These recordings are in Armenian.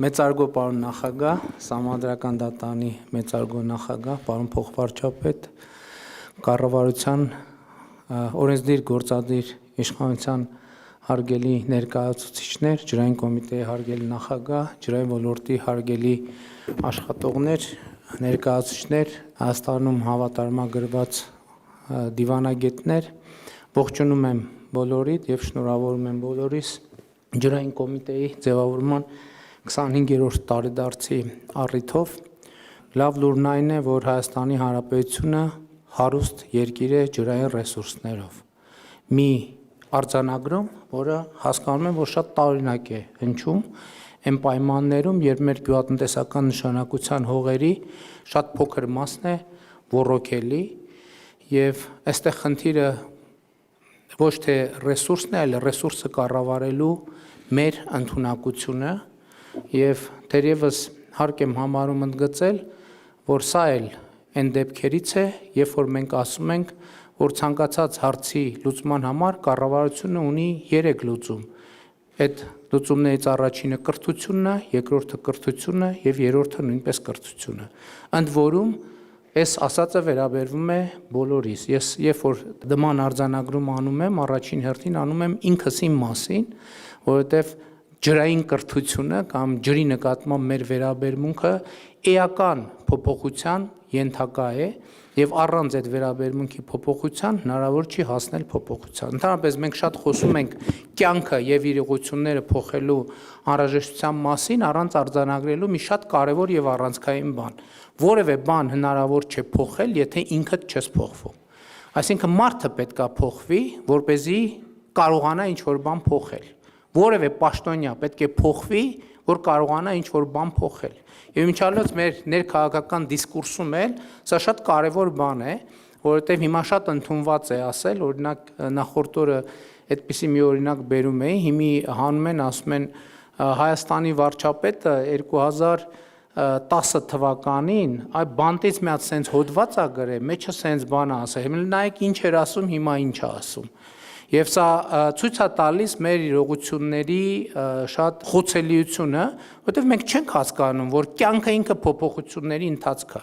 Մեծարգո պարոն նախագահ, Սահմանադրական դատարանի մեծարգո նախագահ, պարոն փոխվարչապետ, կառավարության օրենսդիր գործադիր իշխանության հարգելի ներկայացուցիչներ, ջրային կոմիտեի հարգելի նախագահ, ջրային ոլորտի հարգելի աշխատողներ, ներկայացուցիչներ, Հայաստանում հավատարմագրված դիվանագետներ, ողջունում եմ բոլորիդ եւ շնորհավորում եմ բոլորիս ջրային կոմիտեի ձևավորման 25-րդ տարեդարձի առիթով լավ լուրն այն է, որ Հայաստանի Հանրապետությունը հարուստ երկիր է ջրային ռեսուրսներով։ Մի արձանագրում, որը հասկանում եմ, որ շատ տարօրինակ է հնչում այն պայմաններում, երբ մեր գյուղատնտեսական նշանակության հողերի շատ փոքր մասն է ոռոգելի եւ այստեղ խնդիրը ոչ թե ռեսուրսն է, այլ ռեսուրսը կառավարելու մեր ընդունակությունը եւ դերևս հարկ եմ համարում ընդգծել, որ սա էլ այն դեպքերից է, երբ որ մենք ասում ենք, որ ցանկացած հարցի լուծման համար կառավարությունը ունի 3 լուծում։ Այդ լուծումներից առաջինը կրթությունն է, երկրորդը կրթությունը եւ երրորդը նույնպես կրթությունը։ Ընդ որում այս ասածը վերաբերվում է բոլորիս։ Ես երբ որ դման արձանագրում անում եմ, առաջին հերթին անում եմ ինքս իմ մասին, որովհետեւ ջրային կրթությունը կամ ջրի նկատմամբ մեր վերաբերմունքը էական փոփոխության ենթակա է եւ առանց այդ վերաբերմունքի փոփոխության հնարավոր չի հասնել փոփոխության։ Ընդհանրապես մենք շատ խոսում ենք կյանքը եւ իրողությունները փոխելու անհրաժեշտության մասին առանց արձանագրելու մի շատ կարեւոր եւ առանցքային բան։ Որևէ բան հնարավոր չէ փոխել, եթե ինքդ չես փոխվում։ Այսինքն մարդը պետքա փոխվի, որ เป զի կարողանա ինչ-որ բան փոխել։ Որևէ պաշտոնյա պետք է փոխվի, որ կարողանա ինչ-որ բան փոխել։ Եվ մինչալոց մեր ներքաղաքական դիսկուրսում էլ սա շատ կարևոր բան է, որովհետև հիմա շատ ընդունված է ասել, օրինակ նախորդ օրը այդպիսի մի օրինակ բերում էի, հիմի հանում են, ասում են Հայաստանի վարչապետը 2010 թվականին այ բանտից մի հատ սենց հոդված է գրել, մեջը սենց բան է ասել, հիմա նայեք ինչ էր ասում, հիմա ինչ է ասում։ Եվ սա ցույց է տալիս մեր իրողությունների շատ խոցելիությունը, որովհետև մենք չենք հասկանում, որ կյանքը ինքը փոփոխությունների ընթացք է։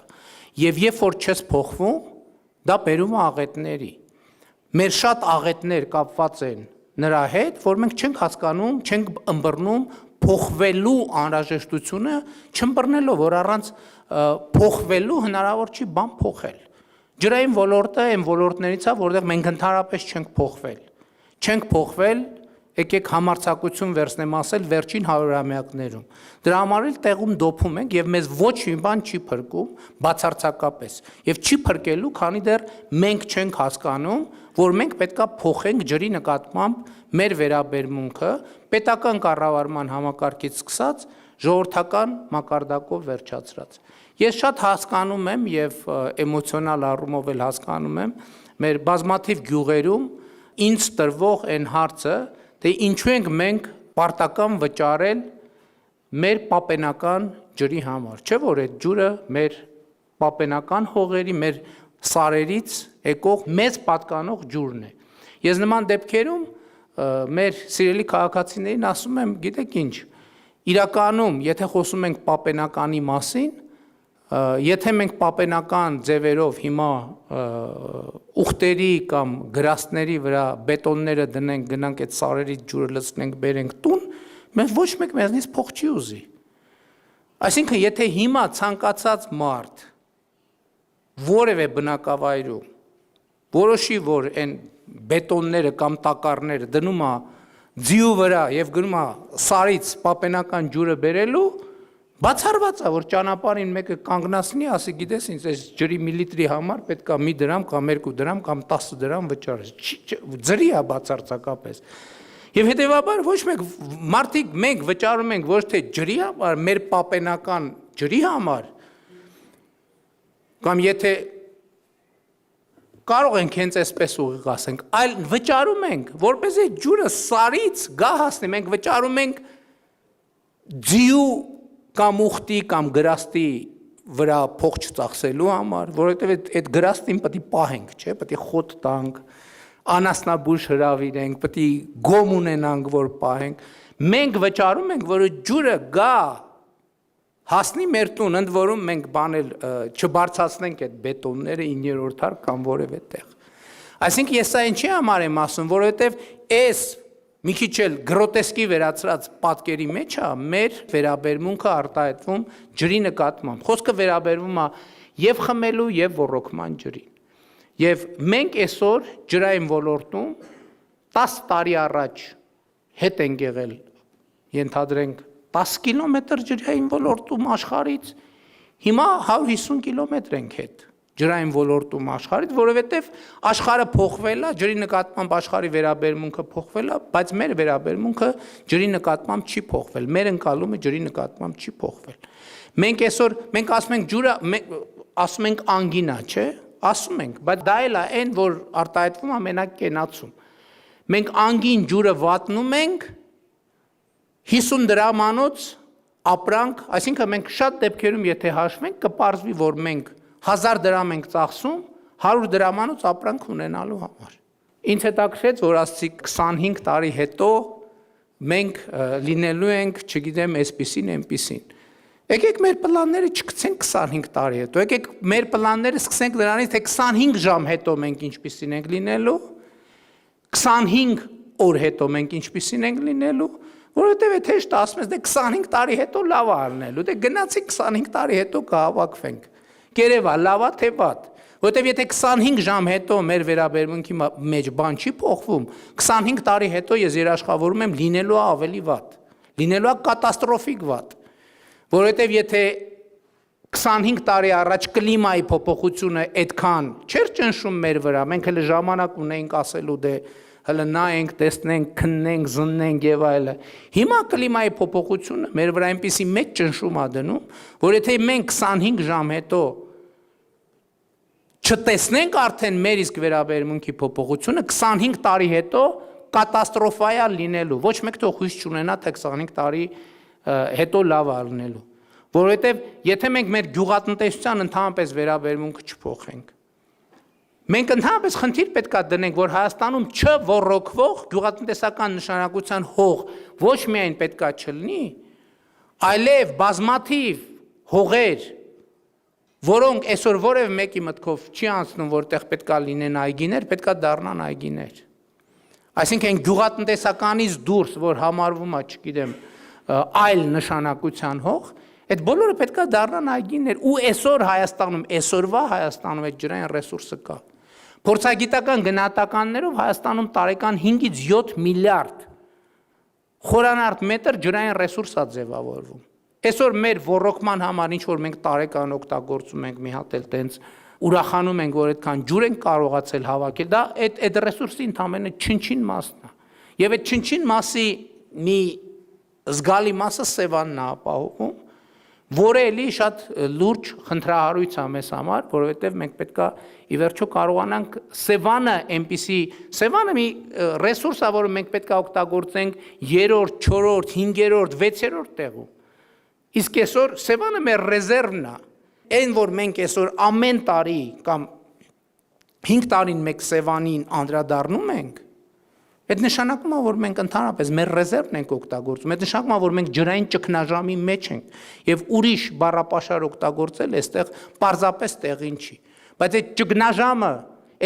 Եվ երբ որ չես փոխվում, դա բերում է աղետների։ Մեր շատ աղետներ կապված են նրա հետ, որ մենք չենք հասկանում, չենք ըմբռնում փոխվելու անհրաժեշտությունը, չըմբռնելով, որ առանց փոխվելու հնարավոր չի բան փոխել։ Ջրային ոլորտը այն ոլորտներից է, որտեղ մենք ընդհանրապես չենք փոխվել։ Չենք փոխվել, եկեք համարձակություն վերցնեմ ասել վերջին 100-ամյակներում։ Դրա համար էլ տեղում դոփում ենք եւ մեզ ոչ մի բան չի փրկում բացարձակապես։ Եվ չի փրկելու, քանի դեռ մենք չենք հասկանում, որ մենք պետքա փոխենք ջրի նկատմամբ մեր վերաբերմունքը պետական կառավարման համակարգից սկսած ժողովրդական մակարդակով վերջացրած։ Ես շատ հասկանում եմ եւ էմոցիոնալ առումով էլ հասկանում եմ մեր բազմաթիվ գյուղերում ինձ տրվող այն հարցը, թե ինչու ենք մենք պարտական վճարել մեր պապենական ջրի համար, չէ՞ որ այդ ջուրը մեր պապենական հողերի, մեր սարերից եկող մեծ պատկանող ջուրն է։ Ես նման դեպքերում մեր սիրելի քաղաքացիներին ասում եմ, գիտեք ինչ, իրականում, եթե խոսում ենք պապենականի մասին, եթե մենք պապենական ձևերով հիմա ուխտերի կամ գրաստների վրա բետոնները դնենք, գնանք այդ սարերից ջուրը լցնենք, բերենք տուն, մենք ոչ մեկ մեզնից փող չի ուզի։ Այսինքն, եթե հիմա ցանկացած մարդ որևէ բնակավայրում որոշի, որ այն բետոնները կամ տակառները դնում է ձիու վրա եւ գնում է սարից պապենական ջուրը բերելու, բացառված է, որ ճանապարհին մեկը կանգնացնի, ասի, գիտես, ինձ այս ջրի միլիտրի համար պետք է մի դրամ կամ 2 դրամ կամ 10 դրամ վճարես։ Ջրի է բացարձակապես։ Եվ հետեւաբար ոչ մեկ մարդիկ մենք վճարում ենք ոչ թե ջրի համար, մեր պապենական ջրի համար, կամ եթե կարող ենք հենց այսպես ուղիղ ասենք, այլ վճարում ենք, որպեսզի ջուրը սարից գա հասնի, մենք վճարում ենք ձիու կամ ուխտի կամ գրաստի վրա փող չծախսելու համար, որովհետև այդ գրաստին պետք է պահենք, չէ՞, պետք է խոտ տանք, անասնաբույժ հրավիրենք, պետք է գոմ ունենանք, որ պահենք։ Մենք վճարում ենք, որ ջուրը գա հասնի մեր տուն, ընդ որում մենք բանել չբարձրացնենք այդ բետոնները 9-րդ հարկ կամ որևէ տեղ։ Այսինքն ես սա ինչի համար եմ ասում, որովհետև այս մի քիչ էլ գրոտեսկի վերածրած պատկերի մեջ է մեր վերաբերմունքը արտահայտվում ջրի նկատմամբ։ Խոսքը վերաբերվում է եւ խմելու եւ ոռոգման ջրին։ Եվ մենք այսօր ջրային ոլորտում 10 տարի առաջ հետ ենք եղել, ենթադրենք 10 կիլոմետր ջրային ոլորտում աշխարհից, հիմա 150 կիլոմետր ենք հետ ջրային ոլորտում աշխարհից, որովհետև աշխարհը փոխվել է, ջրի նկատմամբ աշխարհի վերաբերմունքը փոխվել է, բայց մեր վերաբերմունքը ջրի նկատմամբ չի փոխվել, մեր ընկալումը ջրի նկատմամբ չի փոխվել։ Մենք այսօր մենք ասում ենք ջուրը, ասում ենք անգինա, չէ՞, ասում ենք, բայց դա էլ է այն, որ արտահայտվում է մենակ կենացում։ Մենք անգին ջուրը վատնում ենք 50 դրամանոց ապրանք, այսինքն մենք շատ դեպքերում եթե հաշվենք, կպարզվի, որ մենք 1000 դրամ ենք ծախսում 100 դրամանոց ապրանք ունենալու համար։ Ինձ հետաքրքրեց, որ ասացի 25 տարի հետո մենք լինելու ենք, չգիտեմ, այսպիսին, այնպիսին։ Եկեք մեր պլանները չգցենք 25 տարի հետո, եկեք մեր պլանները սկսենք նրանից, թե 25 ժամ հետո մենք ինչպիսին ենք լինելու, 25 օր հետո մենք ինչպիսին ենք լինելու, որովհետև եթե հեշտ ասում ես, դե 25 տարի հետո լավ է առնելու, դե գնացի 25 տարի հետո կհավաքվենք։ Կերևա, լավ է թե վատ, որովհետև եթե 25 ժամ հետո մեր վերաբերմունքի մեջ բան չի փոխվում, 25 տարի հետո ես երաշխավորում եմ լինելու է ավելի վատ, լինելու է կատաստրոֆիկ վատ, որովհետև եթե 25 տարի առաջ կլիմայի փոփոխությունը այդքան չէր ճնշում մեր վրա, մենք հələ ժամանակ ունեինք ասելու դե հələ նայենք, տեսնենք, քննենք, զննենք եւ այլը։ Հիմա կլիմայի փոփոխությունը մեր վրա այնպիսի մեծ ճնշում է դնում, որ եթե մենք 25 ժամ հետո չտեսնենք արդեն մեր իսկ վերաբերմունքի փոփոխությունը, 25 տարի հետո կատաստրոֆա է լինելու։ Ոչ մեկ թող հույս չունենա, թե 25 տարի հետո լավ է լինելու։ Որովհետև եթե մենք մեր գյուղատնտեսության ընդհանրապես վերաբերմունքը չփոխենք, մենք ընդհանրապես խնդիր պետք է դնենք, որ Հայաստանում չոռոգվող գյուղատնտեսական նշանակության հող ոչ միայն պետք է չլինի, այլև բազմաթիվ հողեր, որոնք այսօր որևէ մեկի մտքով չի անցնում, որտեղ պետք է լինեն այգիներ, պետք է դառնան այգիներ։ Այսինքն գյուղատնտեսականից դուրս, որ համարվում է, չգիտեմ, այլ նշանակության հող, այդ բոլորը պետք է դառնան այգիներ, ու այսօր Հայաստանում, այսօրվա Հայաստանում այդ ջրային ռեսուրսը կա։ Փորձագիտական գնահատականներով Հայաստանում տարեկան 5-ից 7 միլիարդ խորանարդ մետր ջրային ռեսուրս է ձևավորվում։ Այսօր մեր ոռոգման համար ինչ որ մենք տարեկան օգտագործում ենք մի հատ էլ տենց ուրախանում ենք, որ այդքան ջուր ենք կարողացել հավաքել, դա այդ ռեսուրսի ընդամենը չնչին մասն է։ Եվ այդ չնչին մասի մի զգալի մասը Սևանն է ապահովում, որը էլի շատ լուրջ խնդրահարույց է մեզ համար, որովհետև մենք պետք է ի վերջո կարողանանք Սևանը այնպիսի, Սևանը մի ռեսուրս է, որը մենք պետք է օգտագործենք 3-րդ, 4-րդ, 5-րդ, 6-րդ տեղում։ Իսկ այսօր Սևանը մեր ռեզերվն է, այն որ մենք այսօր ամեն տարի կամ 5 տարին մեկ Սևանին անդրադառնում ենք, այդ նշանակում է, որ մենք ընդհանրապես մեր ռեզերվն ենք օգտագործում, այդ նշանակում է, որ մենք ջրային ճգնաժամի մեջ ենք եւ ուրիշ բառապաշար օգտագործել այստեղ պարզապես տեղին չի։ Բայց այդ ճգնաժամը,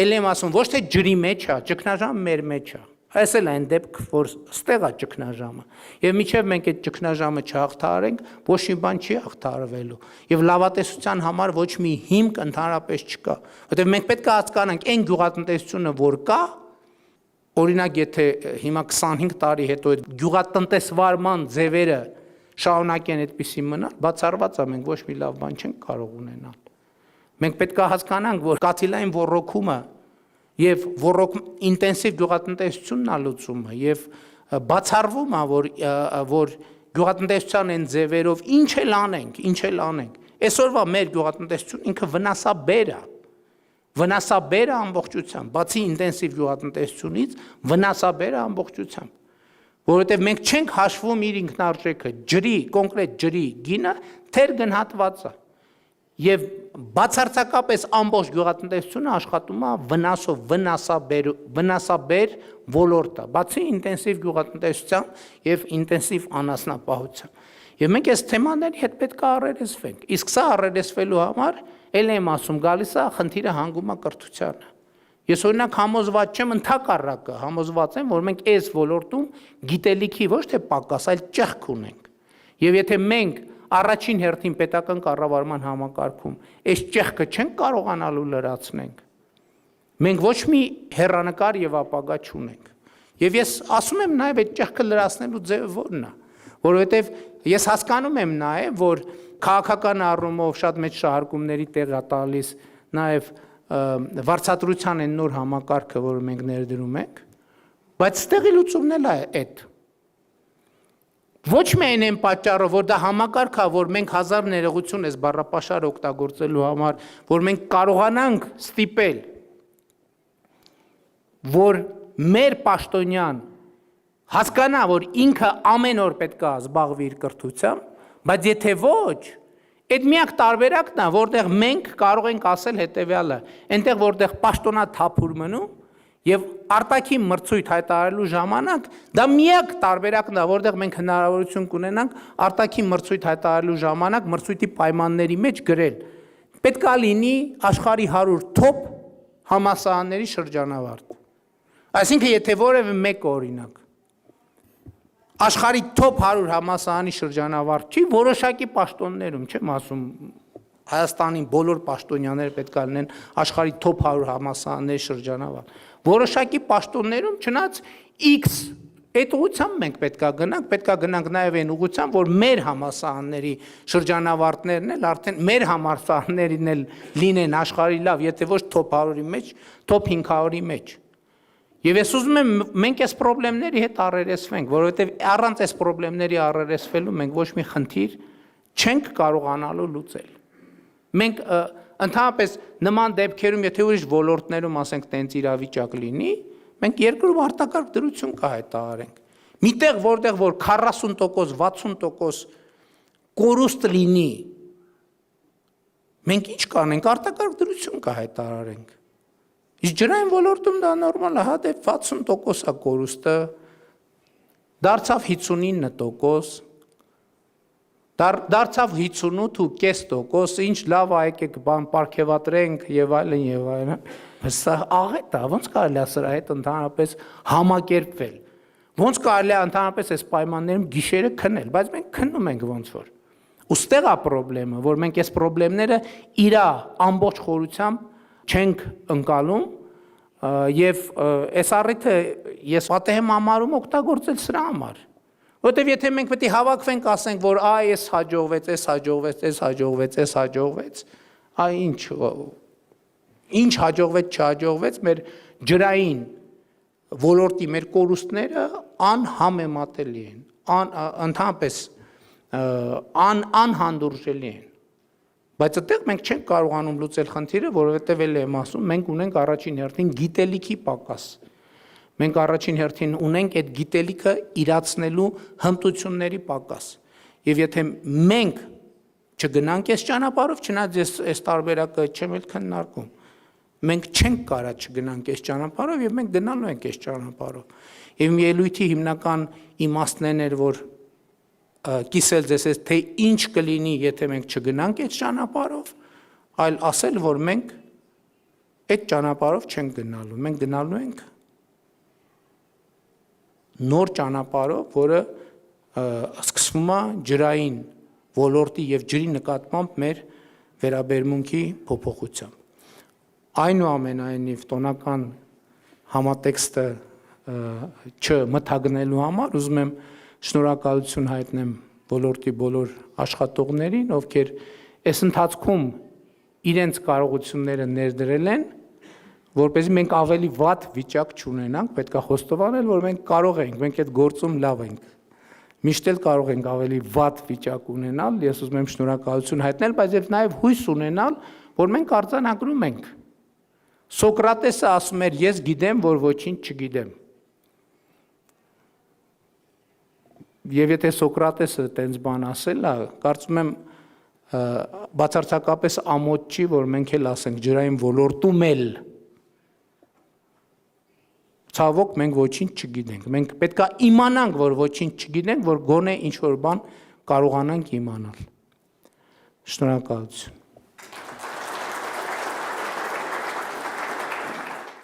ել եմ ասում, ոչ թե ջրի մեջ է, ճգնաժամը մեր մեջ է։ Այս էլ այն դեպք, որ ստեղ է ճգնաժամը։ Եվ մինչև մենք այդ ճգնաժամը չհաղթահարենք, ոչ մի բան չի հաղթահարվելու։ Եվ լավատեսության համար ոչ մի հիմք ընդհանրապես չկա։ Որտեղ մենք պետք է հասկանանք այն գյուղատնտեսությունը, որ կա, օրինակ եթե հիմա 25 տարի հետո այդ գյուղատնտեսվարման ձևերը շարունակեն այդպիսի մնալ, բացառված է մենք ոչ մի լավ բան չենք կարող ունենալ։ Մենք պետք է հասկանանք, որ կաթիլային ոռոգումը եւ ինտենսիվ գյուղատնտեսությունն է լուծումը եւ բացառվում է, որ գյուղատնտեսության այն ձևերով ինչ էլ անենք, այսօրվա մեր գյուղատնտեսություն ինքը վնասաբեր է։ Վնասաբեր է ամբողջությամբ, բացի ինտենսիվ գյուղատնտեսությունից, վնասաբեր է ամբողջությամբ, որովհետև մենք չենք հաշվում իր ինքնարժեքը, ջրի, կոնկրետ ջրի գինը թեր գնահատված է, եւ բացարձակապես ամբողջ գյուղատնտեսությունը աշխատում է վնասաբեր ոլորտը, բացի ինտենսիվ գյուղատնտեսության եւ ինտենսիվ անասնապահության։ Եվ մենք այս թեմաների հետ պետք է առերեսվենք։ Իսկ սա առերեսվելու համար ել եմ ասում, գալիս է խնդիրը հանգում է կրթությանը։ Ես օրինակ համոզված չեմ, ընդհակառակը համոզված եմ, որ մենք այս ոլորտում գիտելիքի ոչ թե պակաս, այլ ճեղք ունենք։ Եվ եթե մենք առաջին հերթին պետական կառավարման համակարգում այս ճեղքը չենք կարողանալու լրացնենք, մենք ոչ մի հեռանկար եւ ապագա չունենք։ Եվ ես ասում եմ նաեւ այդ ճեղքը լրացնելու ձևը որն է, որովհետեւ ես հասկանում եմ նաեւ, որ քաղաքական առումով շատ մեծ շահարկումների տեղ է տալիս նաեւ վարձատրության են նոր համակարգը, որը մենք ներդրում ենք, բայց ստեղի լուծումն էլ է այդ։ Ոչ միայն այն պատճառով, որ դա համակարգ է, որ մենք հազար ներողություն ես բառապաշար օգտագործելու համար, որ մենք կարողանանք ստիպել, որ մեր պաշտոնյան հասկանա, որ ինքը ամեն օր պետք է զբաղվի իր կրթությամբ, բայց եթե ոչ, այդ միակ տարբերակն է, որտեղ մենք կարող ենք ասել հետևյալը, այնտեղ որտեղ պաշտոնա թափուր մնում եւ արտաքին մրցույթ հայտարարելու ժամանակ դա միակ տարբերակն է, որտեղ մենք հնարավորություն կունենանք արտաքին մրցույթ հայտարարելու ժամանակ մրցույթի պայմանների մեջ գրել։ Պետք է լինի աշխարհի 100 top համալսարանների շրջանավարտ։ Այսինքն եթե որևէ մեկ օրինակ աշխարհի top 100 համալսարանի շրջանավարտ չի, որոշակի պաշտոններում, չեմ ասում Հայաստանի բոլոր պաշտոնյաները պետք է լինեն աշխարհի top 100 համալսարանների շրջանավարտ։ Որոշակի պաշտոններում չնայած X այդ ուղղությամբ մենք պետք է գնանք նաև այն ուղղությամբ, որ մեր համալսարանների շրջանավարտներն էլ արդեն մեր համալսարաններին էլ լինեն աշխարհի լավ, եթե ոչ top 100-ի մեջ, top 500-ի մեջ։ Եվ ես ուզում եմ մենք այս խնդիրների հետ առերեսվենք, որովհետև առանց այս խնդիրների առերեսվելու մենք ոչ մի խնդիր չենք կարողանալու լուծել։ Մենք ընդհանրապես նման դեպքերում, եթե ուրիշ ոլորտներում ասենք տենց իրավիճակ լինի, մենք երկրում արտակարգ դրություն կհայտարարենք։ Միտեղ որտեղ որ 40%, 60% կորուստ լինի, մենք ինչ կանենք, արտակարգ դրություն կհայտարարենք։ Իսկ ջրային ոլորտում դա նորմալ է, հա դե 60% է կորուստը, դարձավ 59%, դարձավ 58.5%, ինչ լավ է, եկեք բան պարգևատրենք եւ այլն, սա աղետ է, ոնց կարելի է սրա հետ ընդհանրապես համակերպվել, ոնց կարելի է ընդհանրապես այս պայմաններում գիշերը քնել, բայց մենք քննում ենք ոնց որ։ Ուստեղ է խնդրեմը, որ մենք այս խնդիրները իր ամբողջ խորությամբ չենք ընկալում եւ այս առիթը ես պատեհ եմ համարում օգտագործել սրա համար, որտեւ եթե մենք պետք է հավաքվենք, ասենք, որ այս հաջողվեց, այս հաջողվեց, այս հաջողվեց, այս հաջողվեց, ինչ հաջողվեց, չհաջողվեց, մեր ջրային ոլորտի մեր կորուստները անհամեմատելի են, ընդհանրապես անհանդուրժելի են։ Բայց այդտեղ մենք չենք կարողանում լուծել խնդիրը, որովհետև էլ եմ ասում, մենք ունենք առաջին հերթին գիտելիքի պակաս։ Մենք առաջին հերթին ունենք այդ գիտելիքը իրացնելու հմտությունների պակաս։ Եվ եթե մենք չգնանք այս ճանապարհով, չնայած ես այս տարբերակը չեմ էլ քննարկում, մենք չենք կարա չգնանք այս ճանապարհով եւ մենք գնալու ենք այս ճանապարհով։ Եվ մի ելույթի հիմնական իմաստն էր, որ կիսել ձեզ թե ինչ կլինի, եթե մենք չգնանք այդ ճանապարհով, այլ ասել, որ մենք այդ ճանապարհով չենք գնալու, մենք գնալու ենք նոր ճանապարհով, որը սկսվում է ջրային ոլորտի եւ ջրի նկատմամբ մեր վերաբերմունքի փոփոխությամբ։ Այնուամենայնիվ տոնական համատեքստը չմթագնելու համար ուզում եմ շնորհակալություն հայտնեմ ոլորտի բոլոր աշխատողներին, ովքեր այս ընթացքում իրենց կարողությունները ներդրել են, որպեսզի մենք ավելի վատ վիճակ չունենանք, պետք է խոստովանել, որ մենք կարող ենք, մենք այդ գործում լավ ենք։ Միշտ էլ կարող ենք ավելի վատ վիճակ ունենալ, ես ուզում եմ շնորհակալություն հայտնել, բայց եւ նաեւ հույս ունենալ, որ մենք արձանագրում ենք։ Սոկրատեսը ասում էր, ես գիտեմ, որ ոչինչ չգիտեմ։ Եվ եթե Սոկրատեսը տենց բան ասել է, կարծում եմ բացարձակապես ամոթ չի, որ մենք էլ ասենք ջրային ոլորտում էլ ցավոք մենք ոչինչ չգիտենք։ Մենք պետք է իմանանք, որ ոչինչ չգիտենք, որ գոնե ինչ որ բան կարողանանք իմանալ։ Շնորհակալություն։